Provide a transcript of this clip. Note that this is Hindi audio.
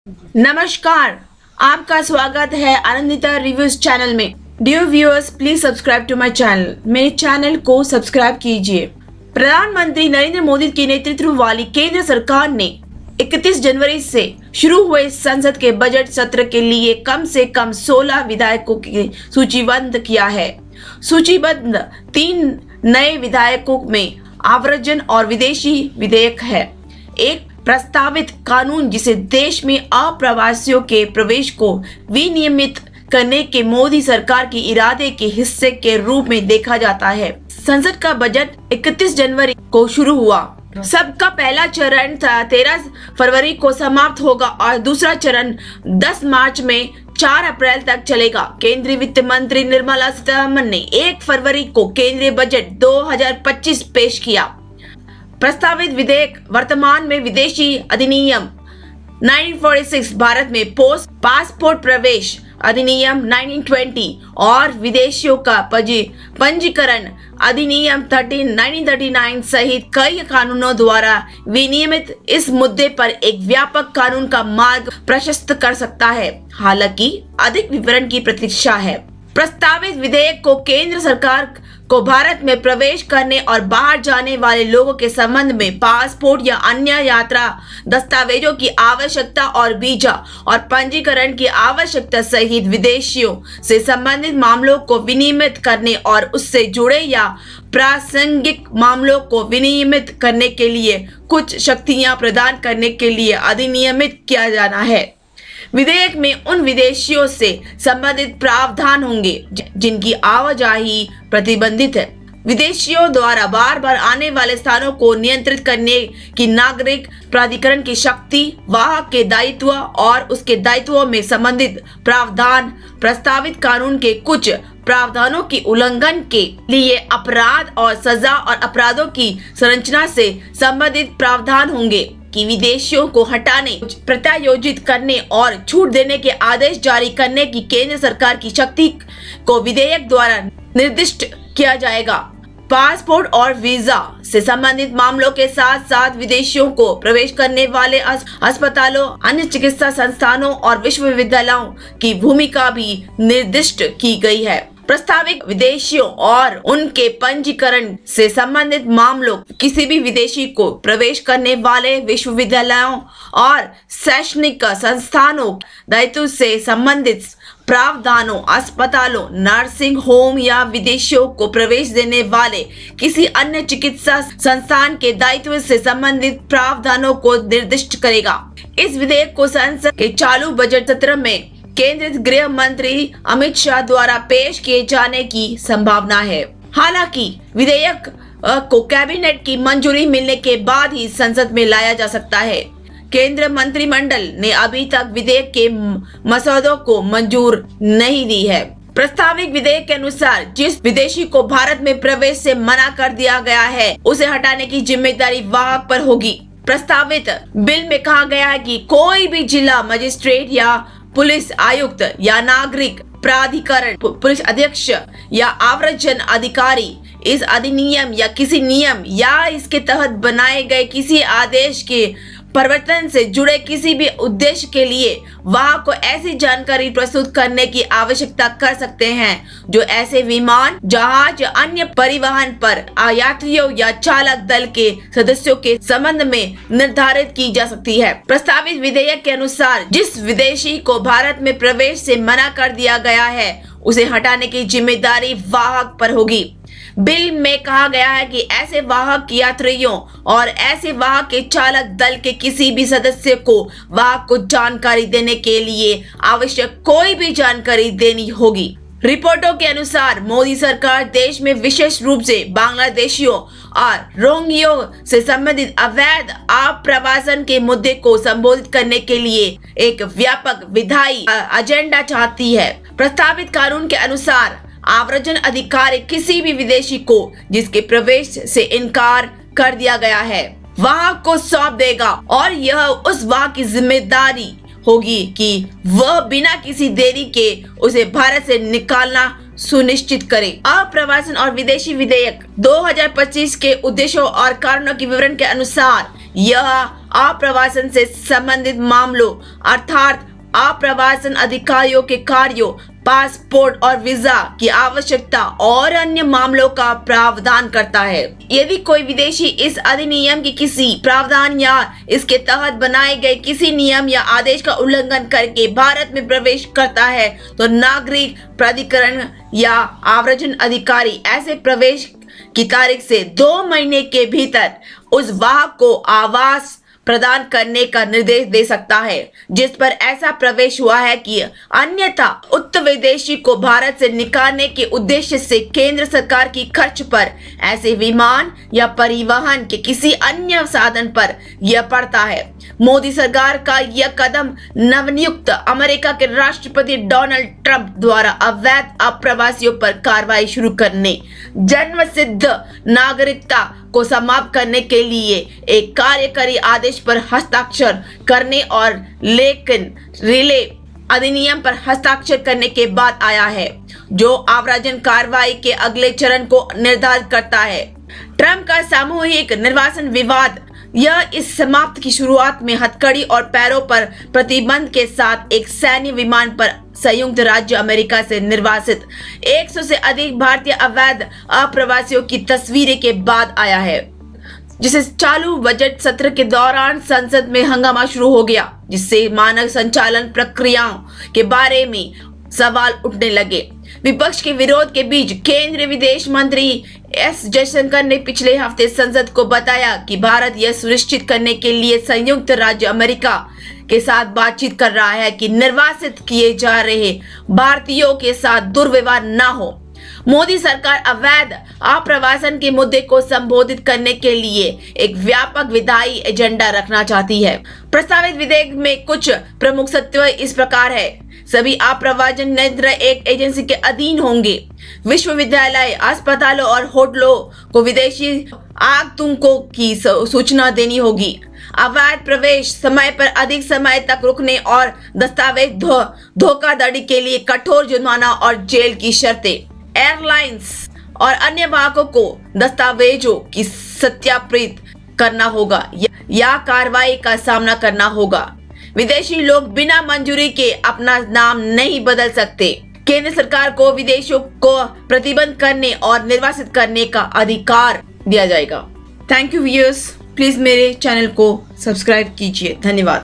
नमस्कार, आपका स्वागत है आनंदिता रिव्यूज चैनल में। Dear viewers, please subscribe to my channel. मेरे चैनल को सब्सक्राइब कीजिए। प्रधानमंत्री नरेंद्र मोदी के नेतृत्व वाली केंद्र सरकार ने 31 जनवरी से शुरू हुए संसद के बजट सत्र के लिए कम से कम 16 विधेयकों की सूचीबद्ध किया है। सूचीबद्ध 3 नए विधेयकों में आव्रजन और विदेशी विधेयक है। एक प्रस्तावित कानून जिसे देश में अप्रवासियों के प्रवेश को विनियमित करने के मोदी सरकार के इरादे के हिस्से के रूप में देखा जाता है। संसद का बजट 31 जनवरी को शुरू हुआ। सबका पहला चरण 13 फरवरी को समाप्त होगा और दूसरा चरण 10 मार्च में 4 अप्रैल तक चलेगा। केंद्रीय वित्त मंत्री निर्मला सीतारमण ने 1 फरवरी को केंद्रीय बजट 2025 पेश किया। प्रस्तावित विधेयक वर्तमान में विदेशी अधिनियम 1946, भारत में पोस्ट पासपोर्ट प्रवेश अधिनियम 1920 और विदेशियों का पंजीकरण अधिनियम 1939 सहित कई कानूनों द्वारा विनियमित इस मुद्दे पर एक व्यापक कानून का मार्ग प्रशस्त कर सकता है। हालांकि अधिक विवरण की प्रतीक्षा है। प्रस्तावित विधेयक को केंद्र सरकार को भारत में प्रवेश करने और बाहर जाने वाले लोगों के संबंध में पासपोर्ट या अन्य यात्रा दस्तावेजों की आवश्यकता और वीजा और पंजीकरण की आवश्यकता सहित विदेशियों से संबंधित मामलों को विनियमित करने और उससे जुड़े या प्रासंगिक मामलों को विनियमित करने के लिए कुछ शक्तियां प्रदान करने के लिए अधिनियमित किया जाना है। विधेयक में उन विदेशियों से संबंधित प्रावधान होंगे जिनकी आवाजाही प्रतिबंधित है। विदेशियों द्वारा बार बार आने वाले स्थानों को नियंत्रित करने की नागरिक प्राधिकरण की शक्ति, वाहक के दायित्व और उसके दायित्वों में संबंधित प्रावधान प्रस्तावित कानून के कुछ प्रावधानों की उल्लंघन के लिए अपराध और सजा और अपराधों की संरचना से संबंधित प्रावधान होंगे कि विदेशियों को हटाने, प्रत्यायोजित करने और छूट देने के आदेश जारी करने की केंद्र सरकार की शक्ति को विधेयक द्वारा निर्दिष्ट किया जाएगा। पासपोर्ट और वीजा से संबंधित मामलों के साथ साथ विदेशियों को प्रवेश करने वाले अस्पतालों, अन्य चिकित्सा संस्थानों और विश्वविद्यालयों की भूमिका भी निर्दिष्ट की गई है। प्रस्तावित विदेशियों और उनके पंजीकरण से संबंधित मामलों, किसी भी विदेशी को प्रवेश करने वाले विश्वविद्यालयों और शैक्षणिक संस्थानों दायित्व से संबंधित प्रावधानों, अस्पतालों, नर्सिंग होम या विदेशियों को प्रवेश देने वाले किसी अन्य चिकित्सा संस्थान के दायित्व से संबंधित प्रावधानों को निर्दिष्ट करेगा। इस विधेयक को संसद के चालू बजट सत्र में केंद्रीय गृह मंत्री अमित शाह द्वारा पेश किए जाने की संभावना है। हालांकि विधेयक को कैबिनेट की मंजूरी मिलने के बाद ही संसद में लाया जा सकता है। केंद्रीय मंत्रिमंडल ने अभी तक विधेयक के मसौदों को मंजूर नहीं दी है। प्रस्तावित विधेयक के अनुसार जिस विदेशी को भारत में प्रवेश से मना कर दिया गया है, उसे हटाने की जिम्मेदारी वाहक पर होगी। प्रस्तावित बिल में कहा गया है कि कोई भी जिला मजिस्ट्रेट या पुलिस आयुक्त या नागरिक प्राधिकरण, पुलिस अध्यक्ष या आव्रजन अधिकारी इस अधिनियम या किसी नियम या इसके तहत बनाए गए किसी आदेश के परिवर्तन से जुड़े किसी भी उद्देश्य के लिए वहां को ऐसी जानकारी प्रस्तुत करने की आवश्यकता कर सकते हैं जो ऐसे विमान, जहाज या अन्य परिवहन पर यात्रियों या चालक दल के सदस्यों के संबंध में निर्धारित की जा सकती है। प्रस्तावित विधेयक के अनुसार जिस विदेशी को भारत में प्रवेश से मना कर दिया गया है, उसे हटाने की जिम्मेदारी वाहक पर होगी। बिल में कहा गया है कि ऐसे वाहक यात्रियों और ऐसे वाहक के चालक दल के किसी भी सदस्य को वाहक को जानकारी देने के लिए आवश्यक कोई भी जानकारी देनी होगी। रिपोर्टों के अनुसार मोदी सरकार देश में विशेष रूप से बांग्लादेशियों और रोहिंग्यों से संबंधित अवैध आप्रवासन के मुद्दे को संबोधित करने के लिए एक व्यापक विधायी एजेंडा चाहती है। प्रस्तावित कानून के अनुसार आव्रजन अधिकारी किसी भी विदेशी को जिसके प्रवेश से इनकार कर दिया गया है वाहक को सौंप देगा और यह उस वाहक की जिम्मेदारी होगी कि वह बिना किसी देरी के उसे भारत से निकालना सुनिश्चित करे। अप्रवासन और विदेशी विधेयक 2025 के उद्देश्यों और कारणों के विवरण के अनुसार यह अप्रवासन से संबंधित मामलों अर्थात अप्रवासन अधिकारियों के कार्यों, पासपोर्ट और वीजा की आवश्यकता और अन्य मामलों का प्रावधान करता है। यदि कोई विदेशी इस अधिनियम की किसी प्रावधान या इसके तहत बनाए गए किसी नियम या आदेश का उल्लंघन करके भारत में प्रवेश करता है तो नागरिक प्राधिकरण या आव्रजन अधिकारी ऐसे प्रवेश की तारीख से 2 महीने के भीतर उस वाहक को आवास प्रदान करने का निर्देश दे सकता है जिस पर ऐसा प्रवेश हुआ है कि अन्यथा उक्त विदेशी को भारत से निकालने के उद्देश्य से केंद्र सरकार की खर्च पर ऐसे विमान या परिवहन के किसी अन्य साधन पर यह पड़ता है। मोदी सरकार का यह कदम नवनियुक्त अमेरिका के राष्ट्रपति डोनाल्ड ट्रंप द्वारा अवैध अप्रवासियों पर कार्रवाई शुरू करने, जन्मसिद्ध नागरिकता को समाप्त करने के लिए एक कार्यकारी आदेश पर हस्ताक्षर करने और लेकिन रिले अधिनियम पर हस्ताक्षर करने के बाद आया है, जो आव्रजन कार्रवाई के अगले चरण को निर्धारित करता है। ट्रंप का सामूहिक निर्वासन विवाद यह इस समाप्त की शुरुआत में हथकड़ी और पैरों पर प्रतिबंध के साथ एक सैन्य विमान पर संयुक्त राज्य अमेरिका से निर्वासित 100 से अधिक भारतीय अवैध अप्रवासियों की तस्वीरें के बाद आया है, जिसे चालू बजट सत्र के दौरान संसद में हंगामा शुरू हो गया, जिससे मानक संचालन प्रक्रियाओं के बारे में सवाल उठने लगे। विपक्ष के विरोध के बीच केंद्रीय विदेश मंत्री एस जयशंकर ने पिछले हफ्ते संसद को बताया कि भारत यह सुनिश्चित करने के लिए संयुक्त राज्य अमेरिका के साथ बातचीत कर रहा है कि निर्वासित किए जा रहे भारतीयों के साथ दुर्व्यवहार न हो। मोदी सरकार अवैध अप्रवासन के मुद्दे को संबोधित करने के लिए एक व्यापक विधायी एजेंडा रखना चाहती है। प्रस्तावित विधेयक में कुछ प्रमुख तत्व इस प्रकार है। सभी अप्रवासन केंद्र एक एजेंसी के अधीन होंगे। विश्वविद्यालय, अस्पतालों और होटलों को विदेशी आगंतुकों की सूचना देनी होगी। अवैध प्रवेश, समय पर अधिक समय तक रुकने और दस्तावेज धोखाधड़ी के लिए कठोर जुर्माना और जेल की शर्तें। एयरलाइंस और अन्य वाहकों को दस्तावेजों की सत्यापित करना होगा या कार्रवाई का सामना करना होगा। विदेशी लोग बिना मंजूरी के अपना नाम नहीं बदल सकते। केंद्र सरकार को विदेशियों को प्रतिबंध करने और निर्वासित करने का अधिकार दिया जाएगा। थैंक यू व्यूअर्स, प्लीज मेरे चैनल को सब्सक्राइब कीजिए। धन्यवाद।